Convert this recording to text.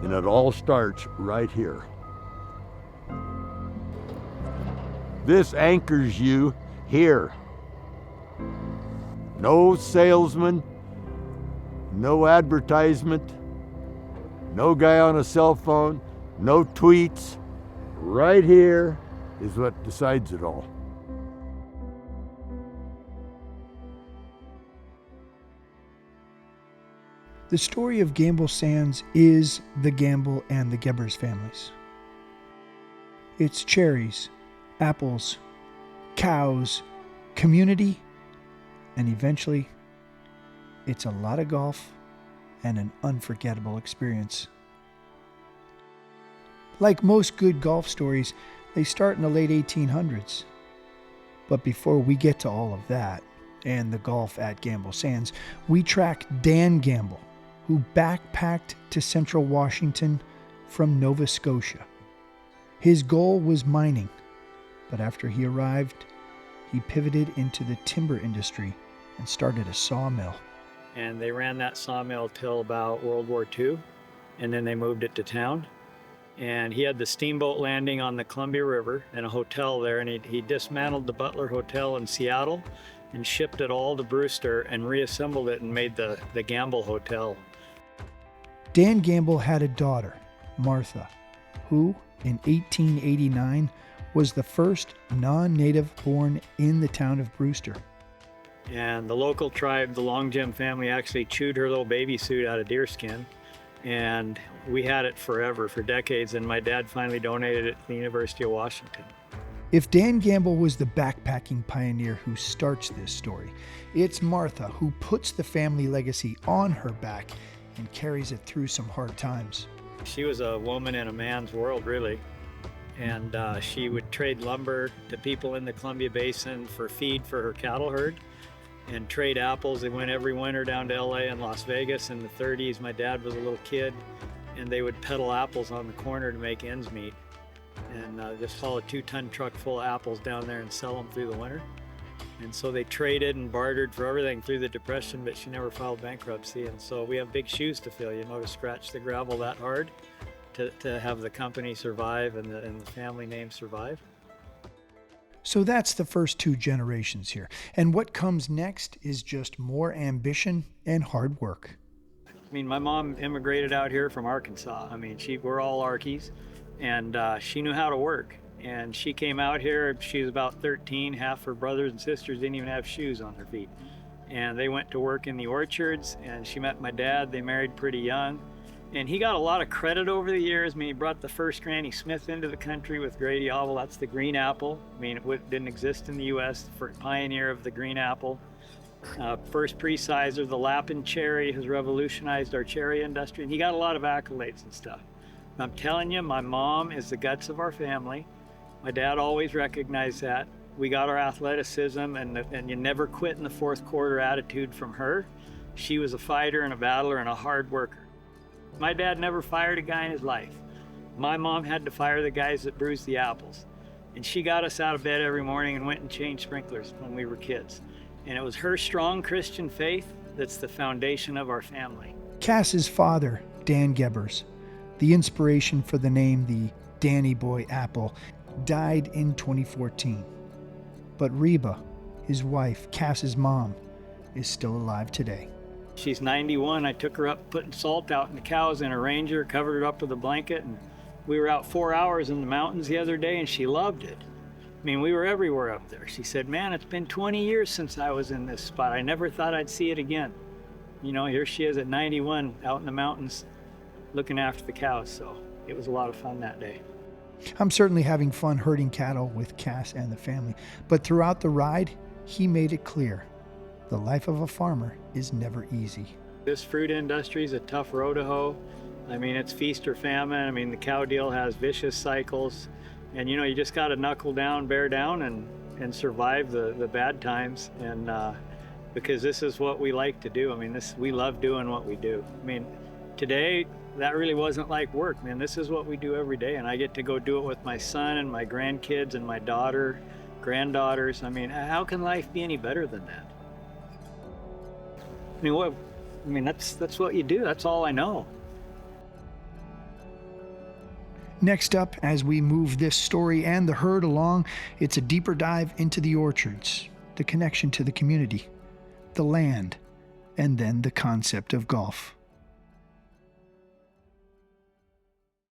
And it all starts right here. This anchors you here. No salesman, no advertisement, no guy on a cell phone, no tweets. Right here is what decides it all. The story of Gamble Sands is the Gamble and the Gebbers families. It's cherries, apples, cows, community, and eventually, it's a lot of golf and an unforgettable experience. Like most good golf stories, they start in the late 1800s. But before we get to all of that, and the golf at Gamble Sands, we track Dan Gamble, who backpacked to central Washington from Nova Scotia. His goal was mining, but after he arrived, he pivoted into the timber industry and started a sawmill. And they ran that sawmill till about World War II, and then they moved it to town. And he had the steamboat landing on the Columbia River and a hotel there, and he dismantled the Butler Hotel in Seattle and shipped it all to Brewster and reassembled it and made the Gamble Hotel. Dan Gamble had a daughter, Martha, who in 1889 was the first non-native born in the town of Brewster. And the local tribe, the Long Jim family, actually chewed her little baby suit out of deerskin. And we had it forever, for decades, and my dad finally donated it to the University of Washington. If Dan Gamble was the backpacking pioneer who starts this story, it's Martha who puts the family legacy on her back and carries it through some hard times. She was a woman in a man's world, really. And she would trade lumber to people in the Columbia Basin for feed for her cattle herd, and trade apples. They went every winter down to LA and Las Vegas in the 30s. My dad was a little kid, and they would peddle apples on the corner to make ends meet. And just haul a 2-ton truck full of apples down there and sell them through the winter. And so they traded and bartered for everything through the Depression, but she never filed bankruptcy. And so we have big shoes to fill, to scratch the gravel that hard to have the company survive and the family name survive. So that's the first 2 generations here. And what comes next is just more ambition and hard work. I mean, my mom immigrated out here from Arkansas. I mean, we're all Arkies, and she knew how to work. And she came out here, she was about 13, half her brothers and sisters didn't even have shoes on their feet. And they went to work in the orchards, and she met my dad. They married pretty young. And he got a lot of credit over the years. I mean, he brought the first Granny Smith into the country with Grady Oval. That's the green apple. I mean, it didn't exist in the U.S. Pioneer of the green apple. First pre-sizer, the Lapin cherry has revolutionized our cherry industry. And he got a lot of accolades and stuff. I'm telling you, my mom is the guts of our family. My dad always recognized that. We got our athleticism and you never quit in the fourth quarter attitude from her. She was a fighter and a battler and a hard worker. My dad never fired a guy in his life. My mom had to fire the guys that bruised the apples. And she got us out of bed every morning and went and changed sprinklers when we were kids. And it was her strong Christian faith that's the foundation of our family. Cass's father, Dan Gebbers, the inspiration for the name the Danny Boy Apple, died in 2014. But Reba, his wife, Cass's mom, is still alive today. She's 91. I took her up putting salt out in the cows in a Ranger, covered her up with a blanket, and we were out 4 hours in the mountains the other day, and she loved it. I mean, we were everywhere up there. She said, man, it's been 20 years since I was in this spot. I never thought I'd see it again. Here she is at 91 out in the mountains looking after the cows. So it was a lot of fun that day. I'm certainly having fun herding cattle with Cass and the family, but throughout the ride, he made it clear the life of a farmer is never easy. This fruit industry is a tough row to hoe. I mean, it's feast or famine. I mean, the cow deal has vicious cycles. And you just got to knuckle down, bear down, and survive the bad times. And because this is what we like to do. I mean, we love doing what we do. I mean, today, that really wasn't like work, man. This is what we do every day. And I get to go do it with my son and my grandkids and my daughter, granddaughters. I mean, how can life be any better than that? That's what you do. That's all I know. Next up, as we move this story and the herd along, it's a deeper dive into the orchards, the connection to the community, the land, and then the concept of golf.